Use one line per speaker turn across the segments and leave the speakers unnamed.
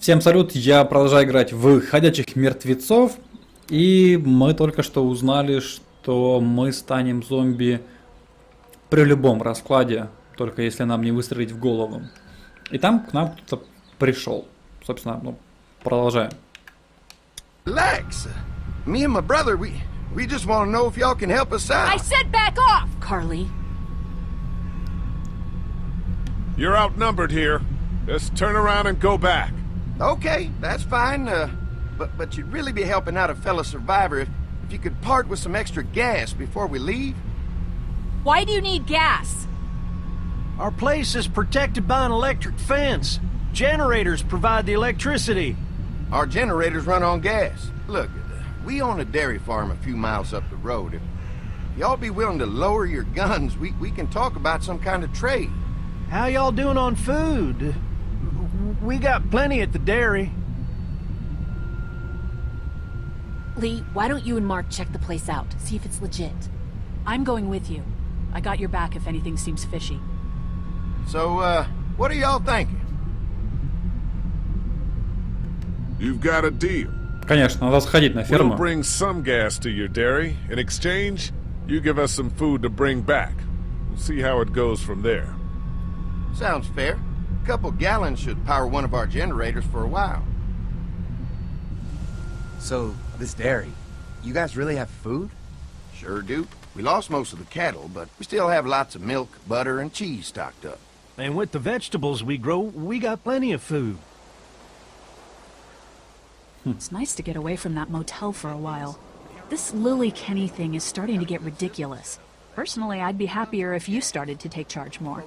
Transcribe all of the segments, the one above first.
Всем салют, я продолжаю играть в Ходячих мертвецов, и мы только что узнали, что мы станем зомби при любом раскладе, только если нам не выстрелить в голову. И там к нам кто-то пришел. Собственно, продолжаем.
Relax. Me and my brother, we just want to know if y'all can help us out.
I said back off, Carly.
You're outnumbered here. Just turn around and go back.
Okay, that's fine. But you'd really be helping out a fellow survivor if you could part with some extra gas before we leave.
Why do you need gas?
Our place is protected by an electric fence. Generators provide the electricity.
Our generators run on gas. Look, we own a dairy farm a few miles up the road. If y'all be willing to lower your guns, we can talk about some kind of trade.
How y'all doing on food? We got plenty at the dairy.
Lee, why don't you and Mark check the place out, see if it's legit? I'm going with you. I got your back if anything seems fishy.
So, what are y'all thinking?
You've got a deal.
Конечно, надо сходить на ферму.
We'll bring some gas to your dairy. In exchange, you give us some food to bring back. We'll see how it goes from there.
Sounds fair. A couple gallons should power one of our generators for a while.
So, this dairy, you guys really have food?
Sure do. We lost most of the cattle, but we still have lots of milk, butter, and cheese stocked up.
And with the vegetables we grow, we got plenty of food.
It's nice to get away from that motel for a while. This Lily Kenny thing is starting to get ridiculous. Personally, I'd be happier if you started to take charge more.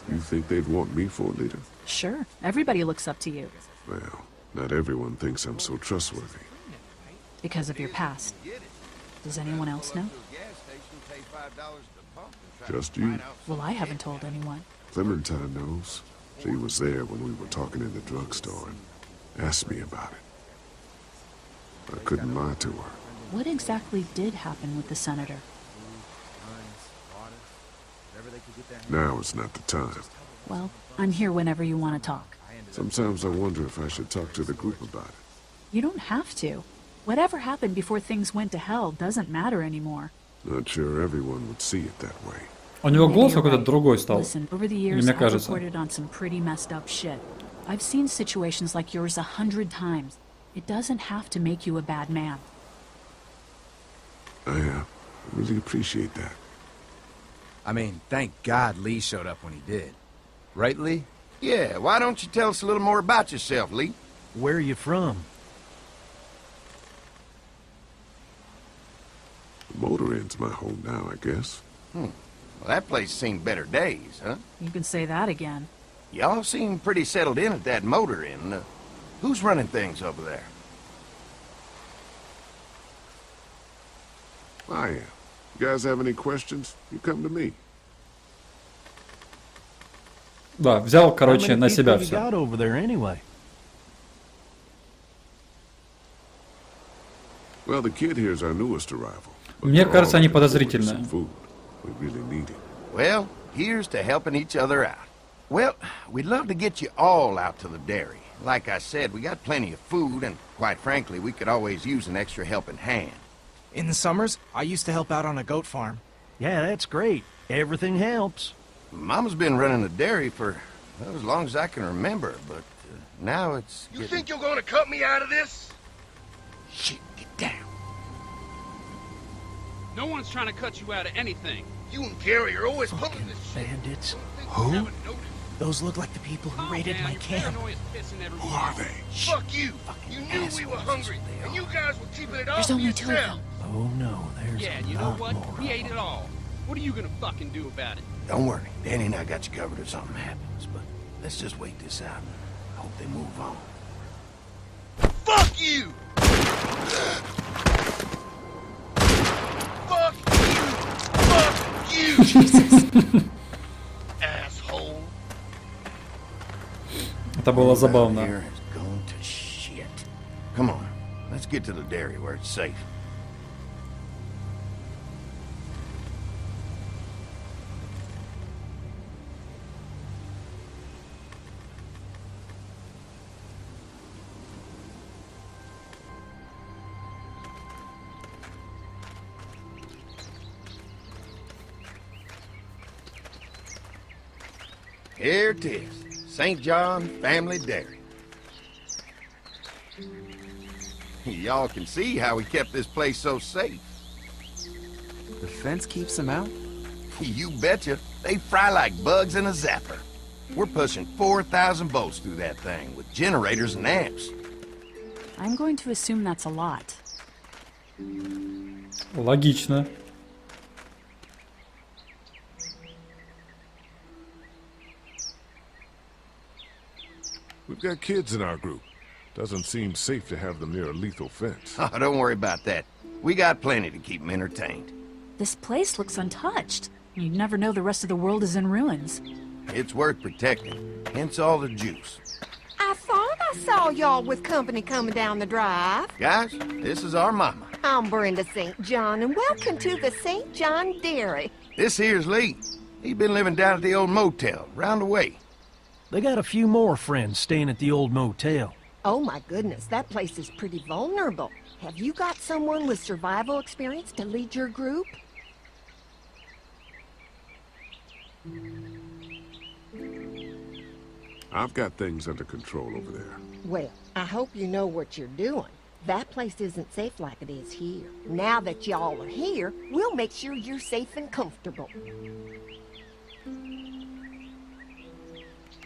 You think they'd want me for a leader?
Sure, everybody looks up to you.
Well, not everyone thinks I'm so trustworthy.
Because of your past. Does anyone else know?
Just you.
Well, I haven't told anyone.
Clementine knows. She was there when we were talking in the drugstore and asked me about it. I couldn't lie to her.
What exactly did happen with the senator?
Now is not the time.
Well, I'm here whenever you want to talk.
Sometimes I wonder if I should talk to the group about it.
You don't have to. Whatever happened before things went to hell doesn't matter anymore.
Not sure everyone would see it that way.
У него голос какой-то другой стал.
Listen, over the
Или
years,
мне
I've
кажется.
reported on some pretty messed up shit. I've seen situations like yours 100 times. It doesn't have to make you a bad man.
I really appreciate that.
I mean, thank God Lee showed up when he did. Right, Lee?
Yeah, why don't you tell us a little more about yourself, Lee?
Where are you from?
The motor inn's my home now, I guess.
Well, that place seen better days, huh?
You can say that again.
Y'all seem pretty settled in at that motor inn. Who's running things over there?
I am. You guys have any questions? You come to me.
Да, взял,
How
короче,
many
на себя
people you
все.
got over there anyway?
Well, the kid here's our newest arrival. But
Мне
we're
кажется,
all
они
looking forward to
подозрительные.
some food. We really need it.
Well, here's to helping each other out. Well, we'd love to get you all out to the dairy. Like I said, we got plenty of food, and quite frankly, we could always use an extra helping hand.
In the summers, I used to help out on a goat farm.
Yeah, that's great. Everything helps.
Mama's been running the dairy for well, as long as I can remember, but now it's
You think you're gonna cut me out of this?
Shit, get down.
No one's trying to cut you out of anything.
You and Gary are always pulling this shit.
Bandits.
Who?
Those look like the people who raided my camp.
Who are they?
Fuck you! You knew we were hungry, and you guys were keeping it all
There's
for
only two of
yourself.
them.
Oh no, there's
Yeah,
a
you know
lot
what?
more.
We ate it all. What are you gonna fucking do about it?
Don't worry, Danny and I got you covered if something happens, but let's just wait this out. I hope they move on.
Fuck you! Fuck you! Fuck you!
Jesus.
Asshole!
Это было
Around
забавно.
here has gone to shit. Come on, let's get to the dairy where it's safe. Here it is. St. John Family Dairy. Y'all can see how we kept this place so safe.
The fence keeps them out?
You betcha. They fry like bugs in a zapper. We're pushing 4,000 volts through that thing with generators and amps.
I'm going to assume that's a lot.
Логично.
We've got kids in our group. Doesn't seem safe to have them near a lethal fence.
Oh, don't worry about that. We got plenty to keep them entertained.
This place looks untouched. You'd never know the rest of the world is in ruins.
It's worth protecting, hence all the juice.
I thought I saw y'all with company coming down the drive.
Guys, this is our mama.
I'm Brenda St. John, and welcome to the St. John Dairy.
This here's Lee. He's been living down at the old motel, round the way.
They got a few more friends staying at the old motel.
Oh my goodness, that place is pretty vulnerable. Have you got someone with survival experience to lead your group?
I've got things under control over there.
Well, I hope you know what you're doing. That place isn't safe like it is here. Now that y'all are here, we'll make sure you're safe and comfortable.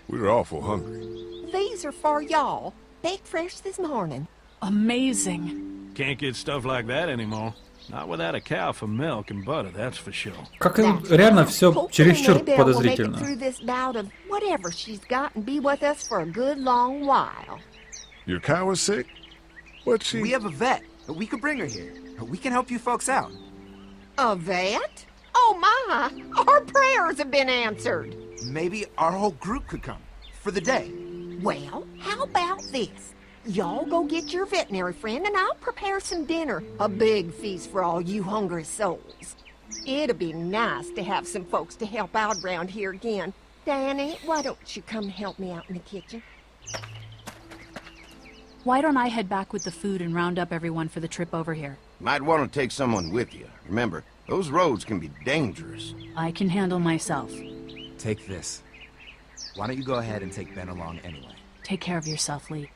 We're awful hungry.
These are for y'all. Baked fresh this morning.
Amazing.
Can't get stuff like that anymore. Not without a cow for milk and butter, that's for sure.
Как реально все чересчур подозрительно.
Through this bout of whatever she's got and be with us for a good long while.
Your cow is sick? What's she?
We have a vet. We could bring her here. We can help you folks out.
A vet? Oh my! Our prayers have been answered.
Maybe our whole group could come. For the day.
Well, how about this? Y'all go get your veterinary friend and I'll prepare some dinner. A big feast for all you hungry souls. It'll be nice to have some folks to help out around here again. Danny, why don't you come help me out in the kitchen?
Why don't I head back with the food and round up everyone for the trip over here?
Might want to take someone with you. Remember, those roads can be dangerous.
I can handle myself.
Take this. Why don't you go ahead and take Ben along anyway?
Take care of yourself, Lee.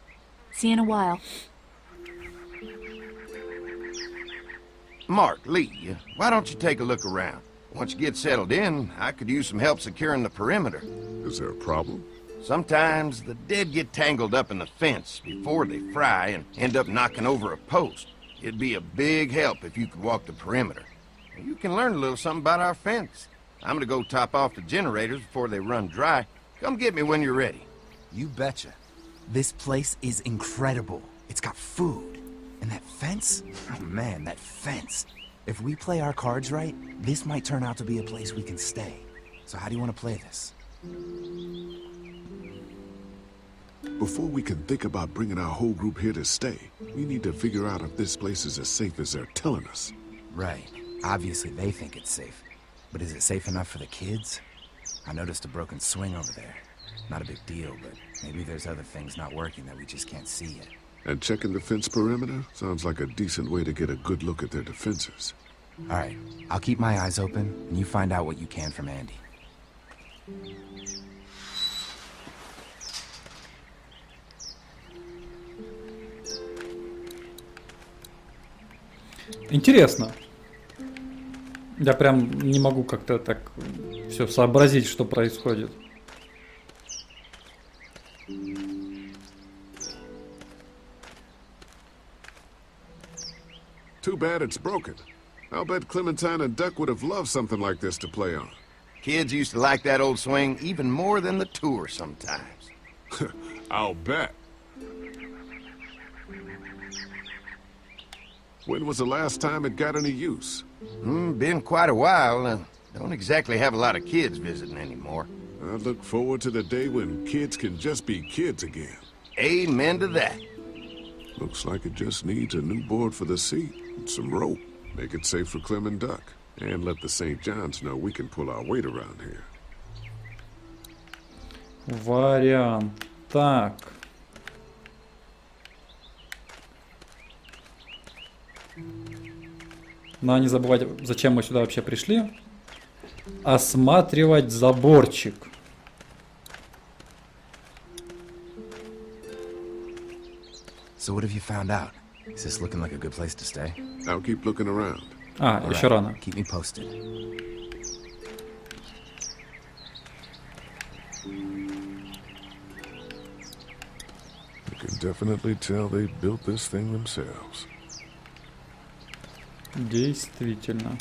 See you in a while.
Mark, Lee, why don't you take a look around? Once you get settled in, I could use some help securing the perimeter.
Is there a problem?
Sometimes the dead get tangled up in the fence before they fry and end up knocking over a post. It'd be a big help if you could walk the perimeter. You can learn a little something about our fence. I'm gonna go top off the generators before they run dry. Come get me when you're ready.
You betcha. This place is incredible. It's got food. And that fence? Oh man, that fence. If we play our cards right, this might turn out to be a place we can stay. So how do you want to play this?
Before we can think about bringing our whole group here to stay, we need to figure out if this place is as safe as they're telling us.
Right. Obviously they think it's safe. But is it safe enough for the kids? I noticed a broken swing over there. Not a big deal, but maybe there's other things not working that we just can't see yet.
And checking the fence perimeter sounds like a decent way to get a good look at their defenses.
All right, I'll keep my eyes open, and you find out what you can from Andy.
Интересно. Я прям не могу как-то так все сообразить, что происходит.
Too bad it's broken. I'll bet Clementine and Duck would have loved something like this to play on.
Kids used to like that old swing even more than the tour sometimes.
I'll bet. When was the last time it got any use?
Been quite a while. Don't exactly have a lot of kids visiting anymore.
I look forward to the day when kids can just be kids again.
Amen to that.
Looks like it just needs a new board for the seat and some rope. Make it safe for Clem and Duck. And let the St. John's know we can pull our weight around here.
Вариант. Так. Надо не забывать, зачем мы сюда вообще пришли. Осматривать заборчик.
So what have you found out? Is this looking like a good place to stay?
I'll keep looking around.
А,
All
еще
right,
рано.
Keep me posted.
You can definitely tell they built this thing themselves.
Действительно.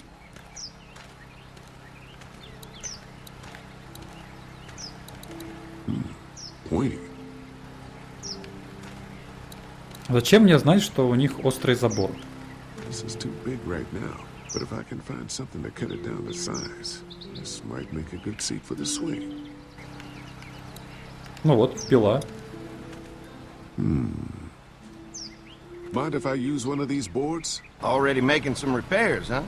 Pointy.
Зачем мне знать, что у них острый забор?
This is too big right now, but if I can find something to cut it down to size, this might make a good seat for the swing.
Ну вот, пила.
Mind if I use one of these boards?
Already making some repairs, huh?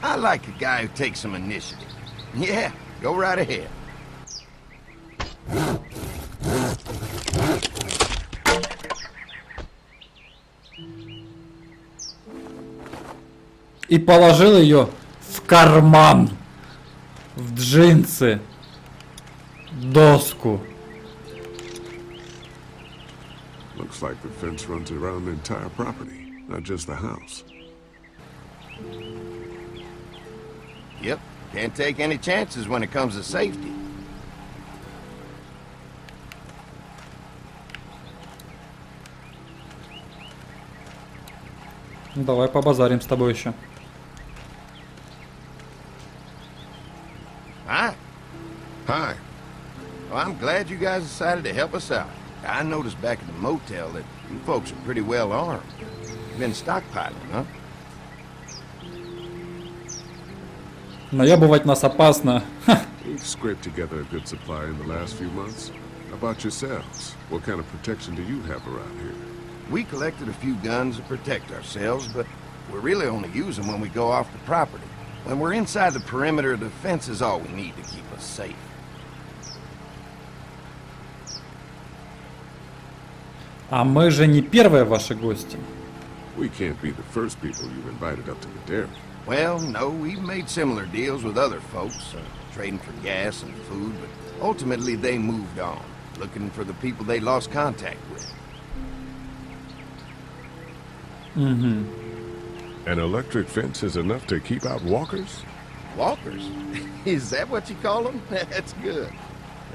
I like a guy who takes some initiative. Yeah, go right ahead.
И положил ее в карман. В джинсы. Доску.
Looks like the fence runs around the entire property, not just the house.
Yep, can't take any chances when it comes to safety.
Ну, давай побазарим с тобой еще.
Hi.
Hi.
Well, I'm glad you guys decided to help us out. I noticed back at the motel that you folks are pretty well armed. You've been stockpiling, huh?
Наебывать нас опасно. Ха.
We've scraped together a good supply in the last few months. How about yourselves? What kind of protection do you have around here?
We collected a few guns to protect ourselves, but we really only use them when we go off the property. When we're inside the perimeter, the fence is all we need to keep us safe.
А мы же не первые ваши гости.
We can't be the first people you've invited up to the dairy.
Well, no, we've made similar deals with other folks, trading for gas and food, but ultimately they moved on, looking for the people they lost contact with.
Угу.
An electric fence is enough to keep out walkers?
Walkers? Is that what you call them? That's good.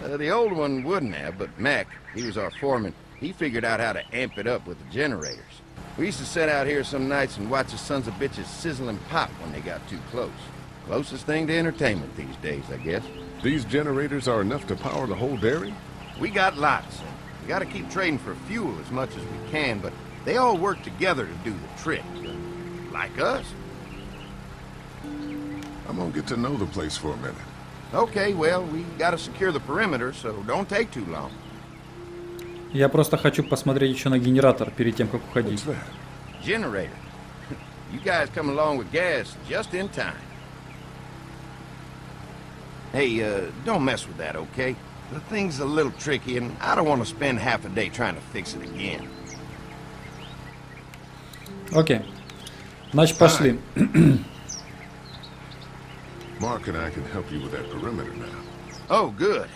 The old one wouldn't have, but Mac, he was our foreman, he figured out how to amp it up with the generators. We used to sit out here some nights and watch the sons of bitches sizzle and pop when they got too close. Closest thing to entertainment these days, I guess.
These generators are enough to power the whole dairy?
We got lots, and we gotta keep trading for fuel as much as we can, but they all work together to do the trick. Like us.
I'm gonna get to know the place for a minute.
Okay, well, we gotta secure the perimeter, so don't take too long.
Я просто хочу посмотреть еще на генератор перед тем, как уходить.
What's that?
Generator. You guys come along with gas just in time. Hey, don't mess with that, okay? The thing's a little tricky, and I don't want to spend half a day trying to fix it again.
Окей. Значит, пошли.
Mark and I can help you with that perimeter now.
Oh, good.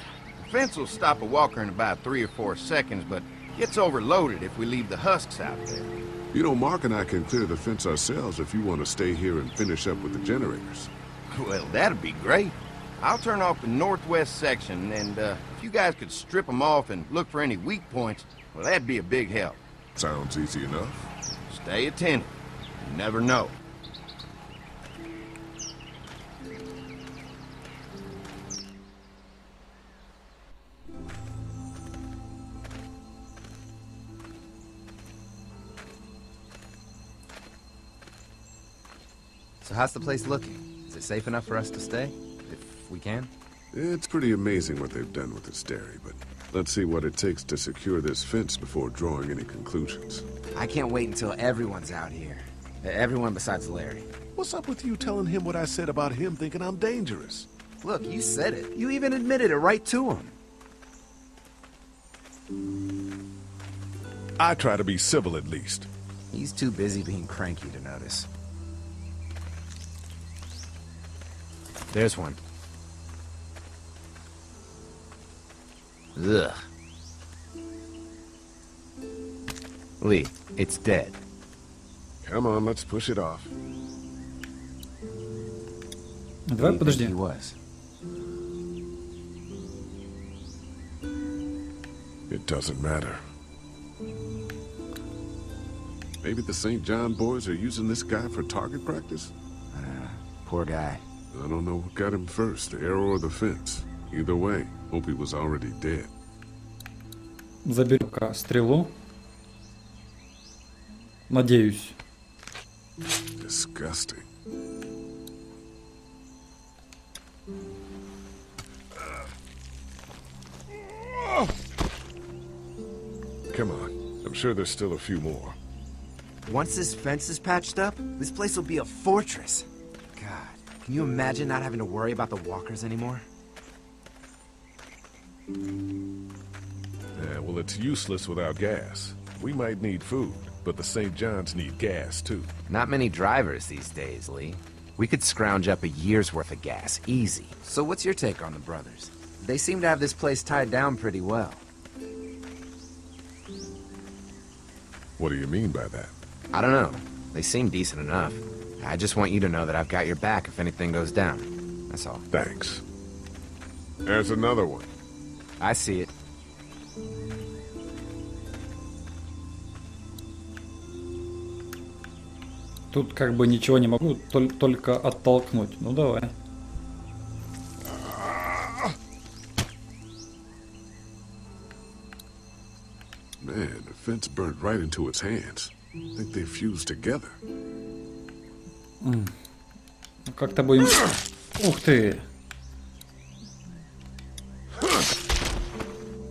The fence will stop a walker in about 3 or 4 seconds, but gets overloaded if we leave the husks out there.
You know, Mark and I can clear the fence ourselves if you want to stay here and finish up with the generators.
Well, that'd be great. I'll turn off the northwest section, and if you guys could strip them off and look for any weak points, well, that'd be a big help.
Sounds easy enough.
Stay attentive. You never know.
So how's the place looking? Is it safe enough for us to stay? If we can?
It's pretty amazing what they've done with this dairy, but let's see what it takes to secure this fence before drawing any conclusions.
I can't wait until everyone's out here. Everyone besides Larry.
What's up with you telling him what I said about him thinking I'm dangerous?
Look, you said it. You even admitted it right to him.
I try to be civil at least.
He's too busy being cranky to notice. There's one. Ugh. Lee, it's dead.
Come on, let's push it off.
Давай, подожди.
He was.
It doesn't matter. Maybe the St. John boys are using this guy for target practice?
Poor guy.
I don't know what got him first, the arrow or the fence. Either way, hope he was already dead.
Заберу-ка стрелу. Надеюсь.
Disgusting. Come on. I'm sure there's still a few more.
Once this fence is patched up, this place will be a fortress. God, can you imagine not having to worry about the walkers anymore?
Yeah, well, it's useless without gas. We might need food, but the St. John's need gas, too.
Not many drivers these days, Lee. We could scrounge up a year's worth of gas, easy. So what's your take on the brothers? They seem to have this place tied down pretty well.
What do you mean by that?
I don't know. They seem decent enough. I just want you to know that I've got your back if anything goes down. That's all.
Thanks. There's another one.
I see it.
Тут как бы ничего не могу, только оттолкнуть. Ну давай.
Man, the fence burnt right into its hands. I think they fused together.
Ну, как-то будем... Ух ты!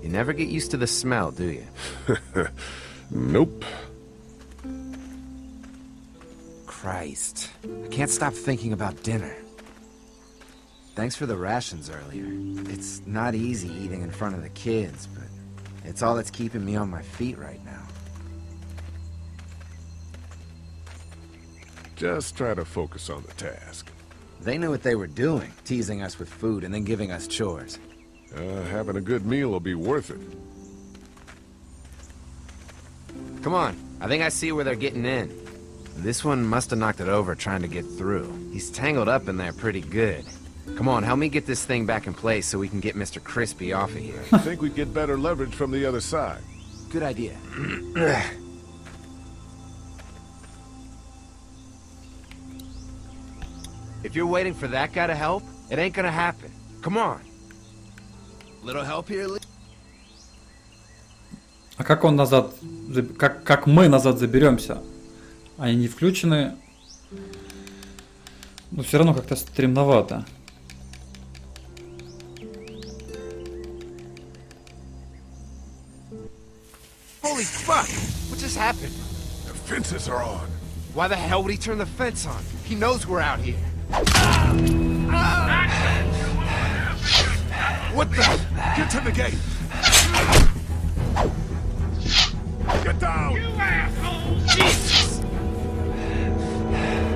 You never get used to the smell, do you?
Nope.
Christ. I can't stop thinking about dinner. Thanks for the rations earlier. It's not easy eating in front of the kids, but it's all that's keeping me on my feet right now.
Just try to focus on the task.
They knew what they were doing, teasing us with food and then giving us chores.
Having a good meal will be worth it.
Come on, I think I see where they're getting in. This one must have knocked it over trying to get through. He's tangled up in there pretty good. Come on, help me get this thing back in place so we can get Mr. Crispy off of here.
I think we'd get better leverage from the other side.
Good idea. If you're waiting for that guy to help, it ain't gonna happen. Come on. Little help here, Lee?
А как он назад... Как мы назад заберемся? Они не включены. Но все равно как-то стремновато.
Holy fuck! What just happened?
The fences are on.
Why the hell would he turn the fence on? He knows we're out here.
What the? Get to the gate. Get down!
You asshole! Jesus!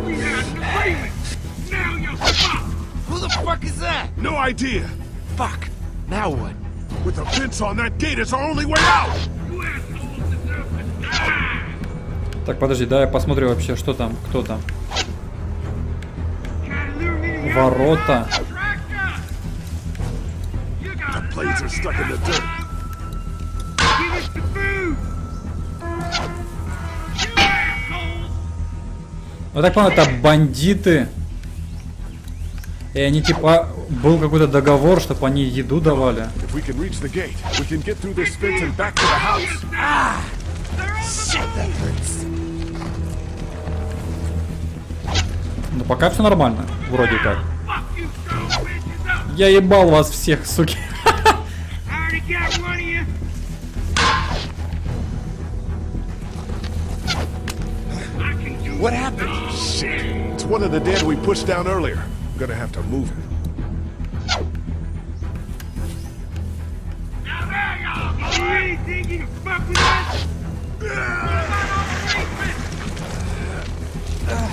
We had an agreement! Now you're fucked!
Who the fuck is that?
No idea.
Fuck! Now what?
With the fence on that gate, it's our only way out.
You assholes deserve to die!
Так, подожди, да, я посмотрю вообще, что там, кто там. Ворота.
The blades are stuck in the dirt.
Give us the food! You assholes!
Ну, так понял, это бандиты. И они типа... Был какой-то договор, чтобы они еду давали.
If we can reach the gate, we can get through this fence and back to the house.
Shit, that hurts.
Ну, пока все нормально. Вроде как. Я ебал вас всех, суки.
What happened?
Shit. It's one of the dead we pushed down earlier. I'm gonna have to move him.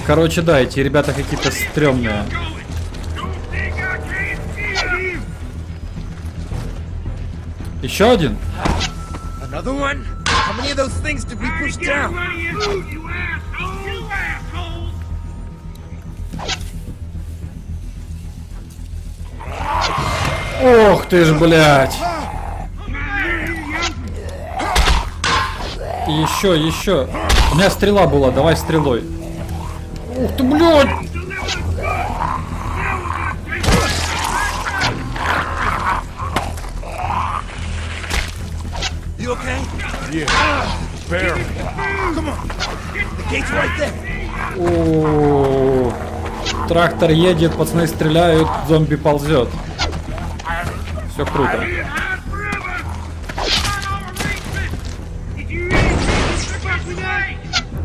Короче, да, эти ребята какие-то стрёмные. Еще один?
Another one? How many of those things did we push down?
You assholes!
Ох ты ж, блядь! Еще. У меня стрела была, давай стрелой. Ух ты, блядь!
You okay? Yeah, barely. Come on, the gate's right there.
О, трактор едет, пацаны стреляют, зомби ползет. Все круто.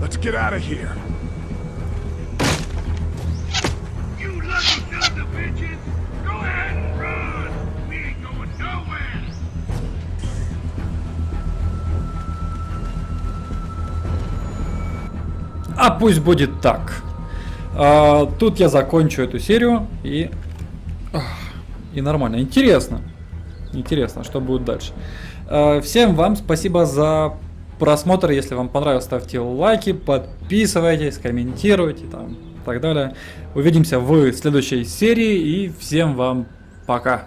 Let's get out of here.
You lucky sons of bitches! Go ahead and run! We ain't going nowhere!
А пусть будет так. Тут я закончу эту серию и нормально. Интересно, что будет дальше. Всем вам спасибо за просмотр. Если вам понравилось, ставьте лайки, подписывайтесь, комментируйте там, и так далее. Увидимся в следующей серии и всем вам пока.